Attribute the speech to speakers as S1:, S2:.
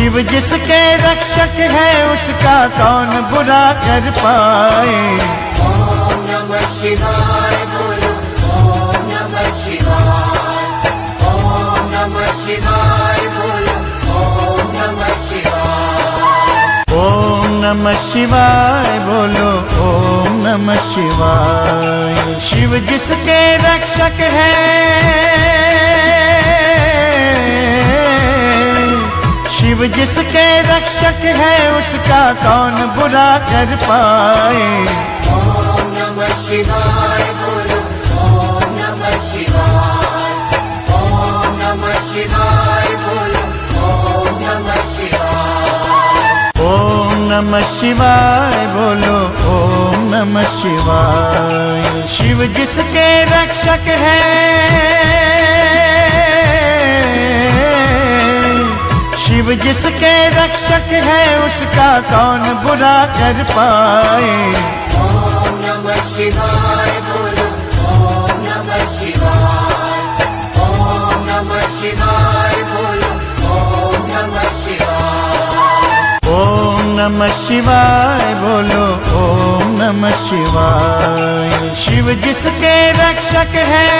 S1: शिव जिसके रक्षक है उसका कौन बुरा कर पाए।
S2: ओम नमः शिवाय बोलो, ओम नमः शिवाय, ओम नमः शिवाय बोलो, ओम नमः शिवाय।
S1: ओम नमः शिवाय बोलो, ओम नमः शिवाय। शिव जिसके रक्षक है, शिव जिसके रक्षक है उसका कौन बुरा कर पाए।
S2: ओम नमः शिवाय बोलो, ओम नमः शिवाय, ओम नमः शिवाय बोलो, ओम नमः शिवाय।
S1: ओम नमः शिवाय बोलो, ओम नमः शिवाय। शिव जिसके रक्षक है, शिव जिसके रक्षक है उसका कौन बुरा कर पाए।
S2: ओम नमः शिवाय बोलो, ओम नमः शिवाय, ओम नमः शिवाय बोलो, ओम नमः शिवाय।
S1: ओम नमः शिवाय बोलो, ओम नमः शिवाय। शिव जिसके रक्षक है,